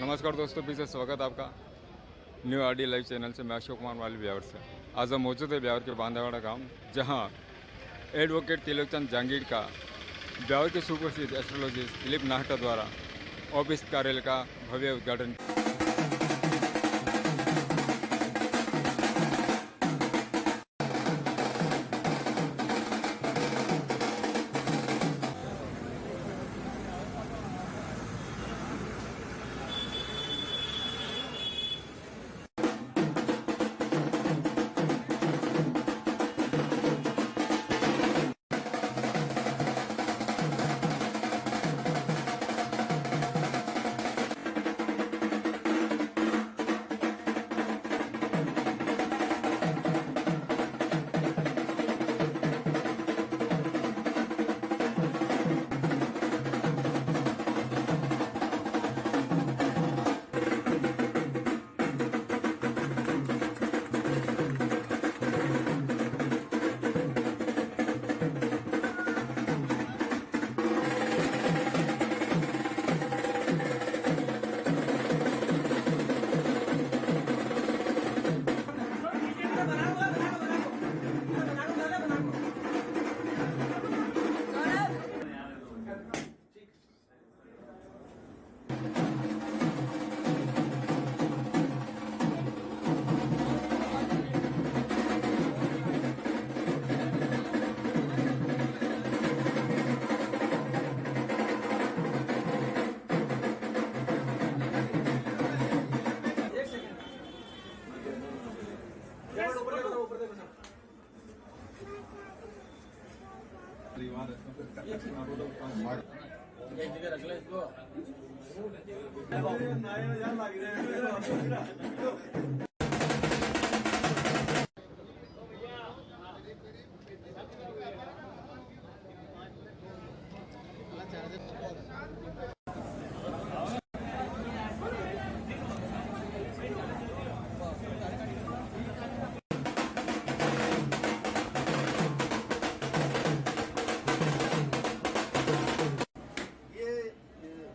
नमस्कार दोस्तों, फिर से स्वागत आपका न्यू आरडी लाइव चैनल से। मैं अशोक कुमार वाली ब्यावर से। आज हम मौजूद है ब्यावर के बांधावाड़ा गांव, जहां एडवोकेट तिलोकचंद जहांगीर का ब्यावर के सुप्रसिद्ध एस्ट्रोलॉजिस्ट दिलीप नाहटा द्वारा ऑफिस कार्यालय का भव्य उद्घाटन।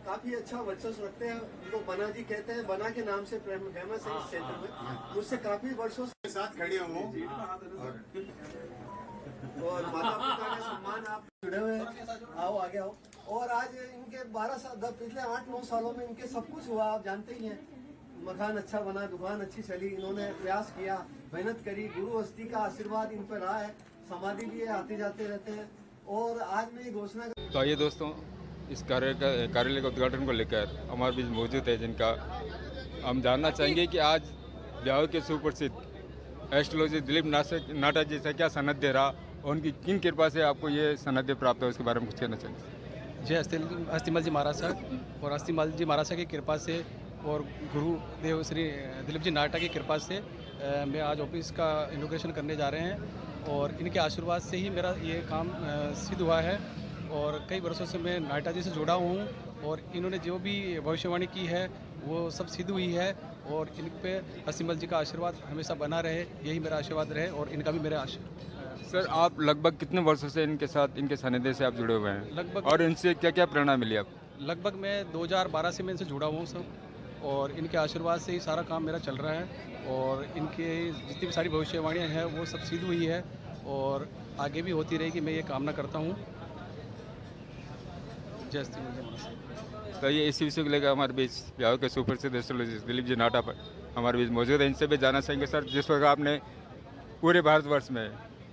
काफी अच्छा वर्चस्व रखते हैं। उनको बना जी कहते हैं, बना के नाम से फेमस है इस क्षेत्र में। मुझसे काफी वर्षों से साथ खड़े हूँ और माता पिता का सम्मान आप जुड़े हुए हैं। आओ आगे आओ। और आज इनके 12 साल पिछले 8-9 सालों में इनके सब कुछ हुआ, आप जानते ही हैं। मकान अच्छा बना, दुकान अच्छी चली, इन्होंने प्रयास किया, मेहनत करी, गुरु अस्थि का आशीर्वाद इन पर रहा है। समाधि भी है, आते जाते रहते हैं। और आज मैं ये घोषणा तो आइए दोस्तों, इस कार्यालय का उद्घाटन को लेकर हमारे बीच मौजूद है, जिनका हम जानना चाहेंगे कि आज ब्यावर के सुप्रसिद्ध एस्ट्रोलॉजिस्ट दिलीप नाहटा जी से क्या सानिध्य रहा और उनकी किन कृपा से आपको ये सानिध्य प्राप्त हो, इसके बारे में कुछ कहना चाहिए। जय अस्तिमल जी महाराज साहब और अस्तिमल जी महाराज साहब की कृपा से और गुरुदेव श्री दिलीप जी नाहटा की कृपा से मैं आज ऑफिस का इनॉग्रेशन करने जा रहे हैं और इनके आशीर्वाद से ही मेरा ये काम सिद्ध हुआ है। और कई वर्षों से मैं नाहटा जी से जुड़ा हूँ और इन्होंने जो भी भविष्यवाणी की है वो सब सिद्ध हुई है और इन पे अस्तिमल जी का आशीर्वाद हमेशा बना रहे, यही मेरा आशीर्वाद रहे और इनका भी मेरा आशीर्वाद। सर, आप लगभग कितने वर्षों से इनके साथ, इनके सानिध्य से आप जुड़े हुए हैं लगभग, और इनसे क्या क्या प्रेरणा मिली आप? लगभग मैं 2012 से मैं इनसे जुड़ा हुआ हूँ सब, और इनके आशीर्वाद से ही सारा काम मेरा चल रहा है और इनके जितनी भी सारी भविष्यवाणियाँ हैं वो सब सिद्ध हुई है और आगे भी होती रहेगी, मैं ये कामना करता हूँ। जय श्री तो ये इसी विषय को लेकर हमारे बीच ब्यावर के सुप्रसिद्ध एस्ट्रोलॉजिस्ट दिलीप जी नाहटा पर हमारे बीच मौजूद है। इनसे भी जानना चाहेंगे सर, जिस प्रकार आपने पूरे भारतवर्ष में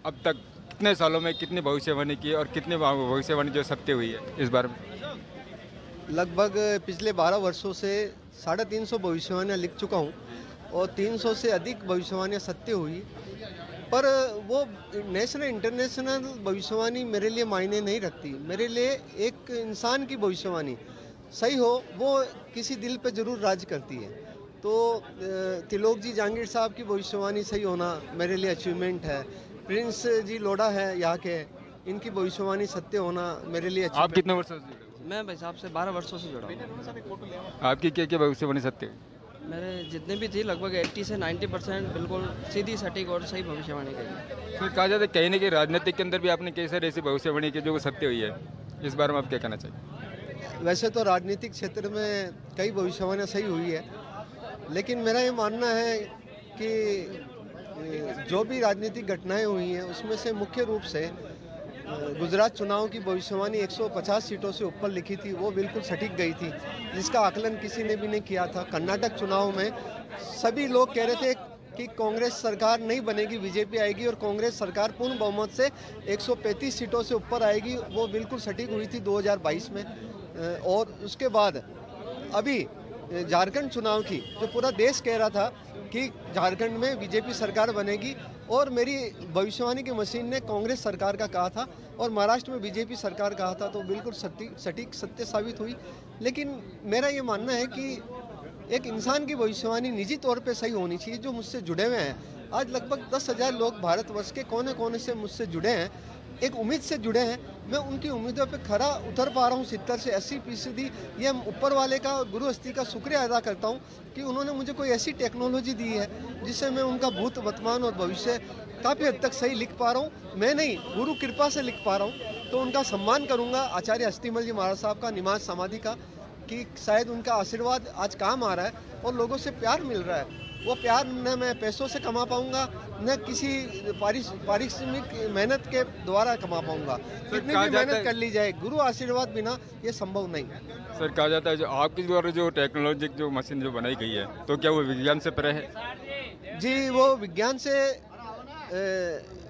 अब तक कितने सालों में कितनी भविष्यवाणी की और कितनी भविष्यवाणी जो सत्य हुई है, इस बारे में। लगभग पिछले 12 वर्षों से 350 भविष्यवाणियाँ लिख चुका हूँ और 300 से अधिक भविष्यवाणियाँ सत्य हुई। पर वो नेशनल इंटरनेशनल भविष्यवाणी मेरे लिए मायने नहीं रखती। मेरे लिए एक इंसान की भविष्यवाणी सही हो, वो किसी दिल पे जरूर राज करती है। तो तिलोक जी जहांगीर साहब की भविष्यवाणी सही होना मेरे लिए अचीवमेंट है। प्रिंस जी लोढ़ा है यहाँ के, इनकी भविष्यवाणी सत्य होना मेरे लिए आप कितने वर्षों से जुड़े? मैं भाई साहब से 12 वर्षों से जुड़ा हूँ। आपकी क्या क्या भविष्यवाणी सत्य है? मेरे जितने भी थी लगभग 80 से 90% बिल्कुल सीधी सटीक और सही भविष्यवाणी कही। तो कहा जाता है कहीं ना कहीं राजनीतिक के अंदर भी आपने कई सारी ऐसी भविष्यवाणी की जो सत्य हुई है, इस बारे में आप क्या कहना चाहिए? वैसे तो राजनीतिक क्षेत्र में कई भविष्यवाणियाँ सही हुई है, लेकिन मेरा ये मानना है कि जो भी राजनीतिक घटनाएं हुई हैं उसमें से मुख्य रूप से गुजरात चुनाव की भविष्यवाणी 150 सीटों से ऊपर लिखी थी, वो बिल्कुल सटीक गई थी, जिसका आकलन किसी ने भी नहीं किया था। कर्नाटक चुनाव में सभी लोग कह रहे थे कि कांग्रेस सरकार नहीं बनेगी, बीजेपी आएगी और कांग्रेस सरकार पूर्ण बहुमत से 135 सीटों से ऊपर आएगी, वो बिल्कुल सटीक हुई थी 2022 में। और उसके बाद अभी झारखंड चुनाव की जो पूरा देश कह रहा था कि झारखंड में बीजेपी सरकार बनेगी, और मेरी भविष्यवाणी की मशीन ने कांग्रेस सरकार का कहा था और महाराष्ट्र में बीजेपी सरकार कहा था, तो बिल्कुल सटीक सत्य साबित हुई। लेकिन मेरा ये मानना है कि एक इंसान की भविष्यवाणी निजी तौर पे सही होनी चाहिए, जो मुझसे जुड़े हुए हैं। आज लगभग 10,000 लोग भारतवर्ष के कोने कोने से मुझसे जुड़े हैं, एक उम्मीद से जुड़े हैं। मैं उनकी उम्मीदों पे खरा उतर पा रहा हूँ 70 से 80%। ये ऊपर वाले का, गुरु हस्ती का शुक्रिया अदा करता हूँ कि उन्होंने मुझे कोई ऐसी टेक्नोलॉजी दी है जिससे मैं उनका भूत, वर्तमान और भविष्य काफ़ी हद तक सही लिख पा रहा हूँ। मैं नहीं, गुरु कृपा से लिख पा रहा हूँ, तो उनका सम्मान करूँगा आचार्य हस्तिमल जी महाराज साहब का, निमाज समाधि का, कि शायद उनका आशीर्वाद आज काम आ रहा है और लोगों से प्यार मिल रहा है। वो प्यार न मैं पैसों से कमा पाऊंगा, न किसी पारिश्रमिक मेहनत के द्वारा कमा पाऊंगा। कितनी भी मेहनत कर ली जाए, गुरु आशीर्वाद बिना ये संभव नहीं। सर, कहा जाता है जो आपके द्वारा जो टेक्नोलॉजी जो मशीन जो बनाई गई है, तो क्या वो विज्ञान से परे है? जी, वो विज्ञान से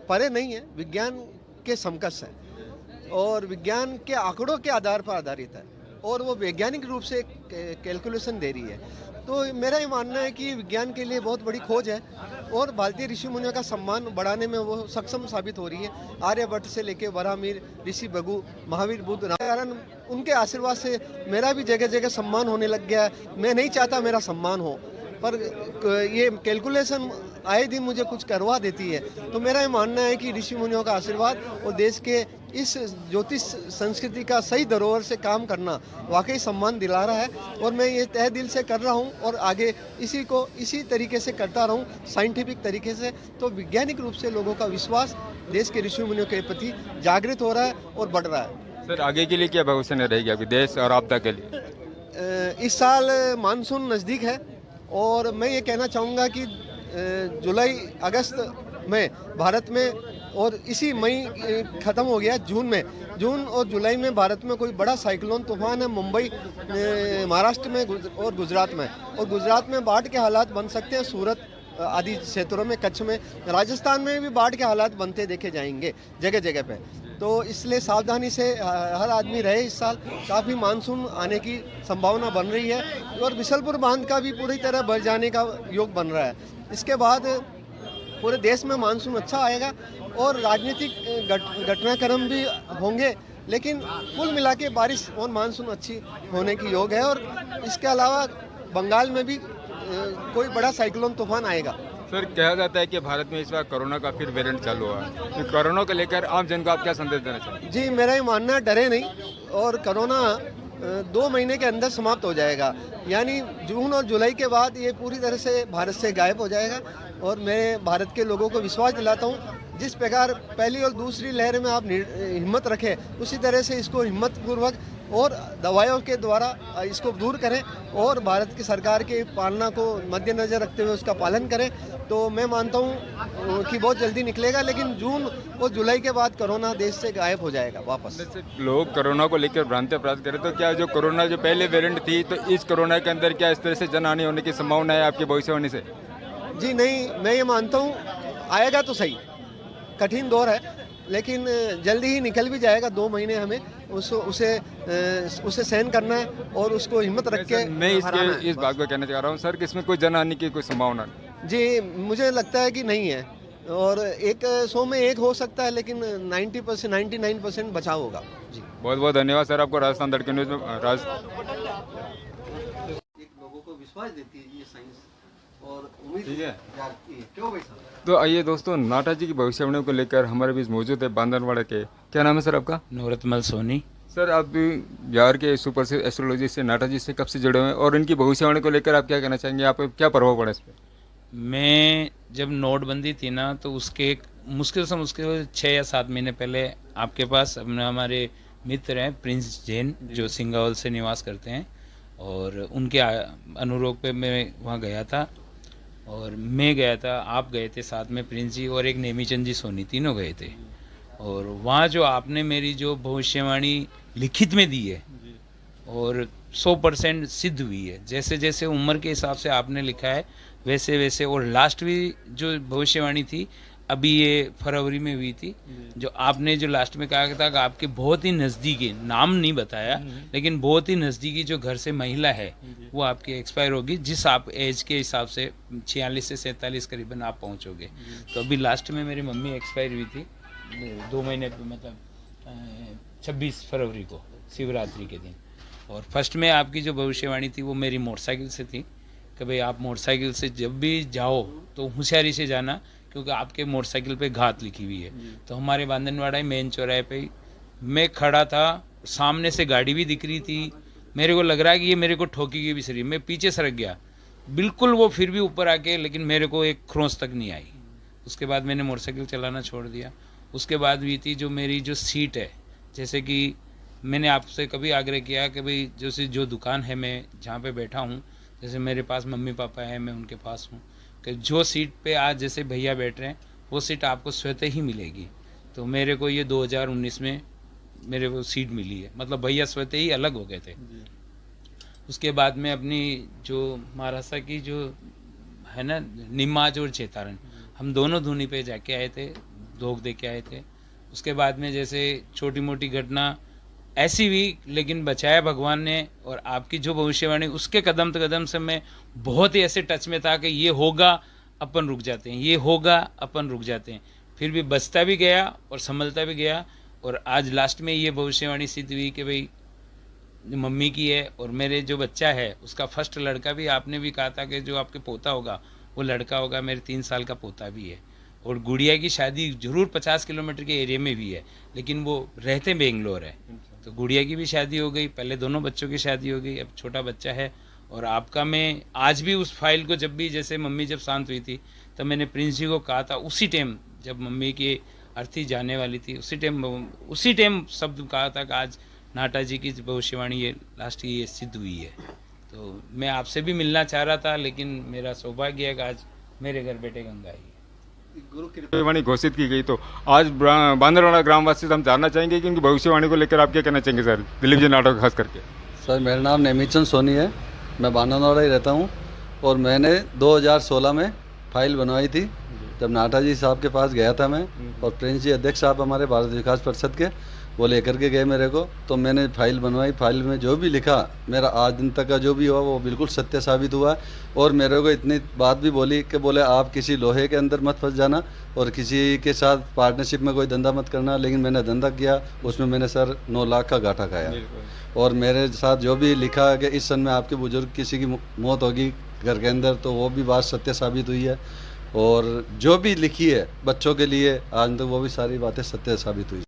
परे नहीं है, विज्ञान के समकक्ष है और विज्ञान के आंकड़ों के आधार पर आधारित है और वो वैज्ञानिक रूप से कैलकुलेशन दे रही है। तो मेरा ये मानना है कि विज्ञान के लिए बहुत बड़ी खोज है और भारतीय ऋषि मुनियों का सम्मान बढ़ाने में वो सक्षम साबित हो रही है। आर्यभट्ट से लेके वराहमिहिर, ऋषि भृगु, महावीर बुद्ध, कारण उनके आशीर्वाद से मेरा भी जगह जगह सम्मान होने लग गया है। मैं नहीं चाहता मेरा सम्मान हो, पर ये कैलकुलेशन आए दिन मुझे कुछ करवा देती है। तो मेरा ये मानना है कि ऋषि मुनियों का आशीर्वाद और देश के इस ज्योतिष संस्कृति का सही धरोहर से काम करना वाकई सम्मान दिला रहा है और मैं ये तहे दिल से कर रहा हूँ और आगे इसी तरीके से करता रहूँ, साइंटिफिक तरीके से। तो वैज्ञानिक रूप से लोगों का विश्वास देश के ऋषि मुनियों के प्रति जागृत हो रहा है और बढ़ रहा है। सर, आगे के लिए क्या भविष्य रहेगी आपके देश और आपदा के लिए? इस साल मानसून नज़दीक है और मैं ये कहना चाहूँगा कि जुलाई अगस्त में भारत में, और इसी मई ख़त्म हो गया जून और जुलाई में भारत में कोई बड़ा साइक्लोन तूफान है मुंबई, महाराष्ट्र में और गुजरात में बाढ़ के हालात बन सकते हैं। सूरत आदि क्षेत्रों में, कच्छ में, राजस्थान में भी बाढ़ के हालात बनते देखे जाएंगे जगह जगह पे। तो इसलिए सावधानी से हर आदमी रहे। इस साल काफ़ी मानसून आने की संभावना बन रही है और बिशलपुर बांध का भी पूरी तरह भर जाने का योग बन रहा है। इसके बाद पूरे देश में मानसून अच्छा आएगा और राजनीतिक घटनाक्रम भी होंगे, लेकिन कुल मिला के बारिश और मानसून अच्छी होने की योग है। और इसके अलावा बंगाल में भी कोई बड़ा साइक्लोन तूफान आएगा। सर, कहा जाता है कि भारत में इस बार कोरोना का फिर वेरिएंट चालू हुआ है, तो कोरोना को लेकर आम जन को आप क्या संदेश देना चाहेंगे? जी, मेरा ये मानना है डरे नहीं और कोरोना 2 महीने के अंदर समाप्त हो जाएगा, यानी जून और जुलाई के बाद ये पूरी तरह से भारत से गायब हो जाएगा। और मैं भारत के लोगों को विश्वास दिलाता हूँ, जिस प्रकार पहली और दूसरी लहर में आप हिम्मत रखें, उसी तरह से इसको हिम्मतपूर्वक और दवाइयों के द्वारा इसको दूर करें और भारत की सरकार के पालना को मद्देनजर रखते हुए उसका पालन करें। तो मैं मानता हूँ कि बहुत जल्दी निकलेगा, लेकिन जून और जुलाई के बाद कोरोना देश से गायब हो जाएगा वापस। लोग कोरोना को लेकर भ्रांति प्राप्त करें, तो क्या जो कोरोना जो पहले वेरिएंट थी, तो इस कोरोना के अंदर क्या इस तरह से जनहानि होने की संभावना है आपकी भविष्यवाणी से? जी नहीं, मैं ये मानता हूँ आएगा तो सही, कठिन दौर है, लेकिन जल्दी ही निकल भी जाएगा। 2 महीने हमें उसे सहन करना है और उसको हिम्मत रख के मैं इस बात को कहना चाह रहा हूँ सर कि इसमें कोई जनहानि की कोई संभावना? जी, मुझे लगता है कि नहीं है और 100 में 1 हो सकता है, लेकिन 90% 99% बचाव होगा। जी, बहुत बहुत धन्यवाद सर आपको राजस्थान तड़के न्यूज़ में लोगों को विश्वास देती है ये साइंस और उम्मीद ठीक है। क्यों भाई साहब? तो आइए दोस्तों, नाटा जी की भविष्यवाणी को लेकर हमारे बीच मौजूद है बांदरवाड़ा के, क्या नाम है सर आपका? नूरतमल सोनी। सर, आप बिहार के सुप्रसिद्ध एस्ट्रोलॉजी से नाटा जी से कब से जुड़े हुए हैं और इनकी भविष्यवाणी को लेकर आप क्या कहना चाहेंगे? आप क्या प्रभाव पड़ा इस पर? मैं जब नोटबंदी थी ना, तो उसके मुश्किल से मुश्किल 6 या 7 महीने पहले आपके पास हमारे मित्र हैं प्रिंस जैन, जो सिंगावल से निवास करते हैं, और उनके अनुरोध पे मैं वहाँ गया था। और मैं गया था, आप गए थे साथ में, प्रिंस जी और एक नेमीचंद जी सोनी, तीनों गए थे। और वहाँ जो आपने मेरी जो भविष्यवाणी लिखित में दी है और 100% सिद्ध हुई है, जैसे जैसे उम्र के हिसाब से आपने लिखा है वैसे वैसे। और लास्ट भी जो भविष्यवाणी थी अभी ये फरवरी में हुई थी, जो आपने जो लास्ट में कहा था कि आपके बहुत ही नज़दीकी, नाम नहीं बताया, लेकिन बहुत ही नज़दीकी जो घर से महिला है वो आपकी एक्सपायर होगी, जिस आप एज के हिसाब से 46 से 47 करीबन आप पहुंचोगे। तो अभी लास्ट में मेरी मम्मी एक्सपायर हुई थी 2 महीने पे, मतलब 26 फरवरी को, शिवरात्रि के दिन। और फर्स्ट में आपकी जो भविष्यवाणी थी वो मेरी मोटरसाइकिल से थी कि भाई आप मोटरसाइकिल से जब भी जाओ तो होशियारी से जाना, क्योंकि आपके मोटरसाइकिल पे घात लिखी हुई है। तो हमारे बांधनवाड़ा मेन चौराहे पे मैं खड़ा था, सामने से गाड़ी भी दिख रही थी, मेरे को लग रहा है कि ये मेरे को ठोकेगी भी सही, मैं पीछे सरक गया बिल्कुल, वो फिर भी ऊपर आके, लेकिन मेरे को एक खरोंच तक नहीं आई। उसके बाद मैंने मोटरसाइकिल चलाना छोड़ दिया। उसके बाद हुई थी जो मेरी जो सीट है, जैसे कि मैंने आपसे कभी आग्रह किया कि भाई जैसे जो दुकान है मैं जहाँ पे बैठा हूँ, जैसे मेरे पास मम्मी पापा हैं, मैं उनके पास हूँ, कि जो सीट पे आज जैसे भैया बैठ रहे हैं वो सीट आपको स्वतः ही मिलेगी। तो मेरे को ये 2019 में मेरे को सीट मिली है, मतलब भैया स्वतः ही अलग हो गए थे। उसके बाद में अपनी जो महाराष्ट्र की जो है ना निमाज और चेतारन, हम दोनों धुनी पे जाके आए थे, धोख दे के आए थे। उसके बाद में जैसे छोटी मोटी घटना ऐसी हुई, लेकिन बचाया भगवान ने। और आपकी जो भविष्यवाणी उसके कदम से कदम से मैं बहुत ही ऐसे टच में था कि ये होगा, अपन रुक जाते हैं, ये होगा, अपन रुक जाते हैं, फिर भी बचता भी गया और संभलता भी गया। और आज लास्ट में ये भविष्यवाणी सिद्ध हुई कि भाई मम्मी की है, और मेरे जो बच्चा है उसका फर्स्ट लड़का भी, आपने भी कहा था कि जो आपके पोता होगा वो लड़का होगा, मेरे 3 साल का पोता भी है। और गुड़िया की शादी जरूर 50 किलोमीटर के एरिया में भी है, लेकिन वो रहते बेंगलोर है। तो गुड़िया की भी शादी हो गई, पहले दोनों बच्चों की शादी हो गई, अब छोटा बच्चा है। और आपका मैं आज भी उस फाइल को, जब भी जैसे मम्मी जब शांत हुई थी तब मैंने प्रिंस जी को कहा था, उसी टाइम जब मम्मी की अर्थी जाने वाली थी उसी टाइम शब्द कहा था कि आज नाटा जी की भविष्यवाणी ये लास्ट की ये सिद्ध हुई है। तो मैं आपसे भी मिलना चाह रहा था, लेकिन मेरा सौभाग्य है कि आज मेरे घर बेटे गंगा आई है। गुरु कृपा भविष्यवाणी घोषित की गई, तो आज बांदरवाड़ा ग्रामवासी से हम जानना चाहेंगे कि उनकी भविष्यवाणी को लेकर आप क्या कहना चाहेंगे सर, दिलीप जी नाटक खास करके। सर मेरा नाम नेमीचंद सोनी है, मैं बांदरवाड़ा ही रहता हूँ। और मैंने 2016 में फाइल बनवाई थी, जब नाटा जी साहब के पास गया था मैं, और प्रिंस जी अध्यक्ष साहब हमारे भारत विकास परिषद के, वो लेकर के गए मेरे को। तो मैंने फाइल बनवाई, फाइल में जो भी लिखा मेरा आज दिन तक का जो भी हुआ वो बिल्कुल सत्य साबित हुआ। और मेरे को इतनी बात भी बोली कि बोले आप किसी लोहे के अंदर मत फंस जाना और किसी के साथ पार्टनरशिप में कोई धंधा मत करना। लेकिन मैंने धंधा किया, उसमें मैंने सर 9 लाख का घाटा खाया। और मेरे साथ जो भी लिखा कि इस सन में आपके बुजुर्ग किसी की मौत होगी घर के अंदर, तो वो भी बात सत्य साबित हुई है। और जो भी लिखी है बच्चों के लिए आज तक वो भी सारी बातें सत्य साबित हुई।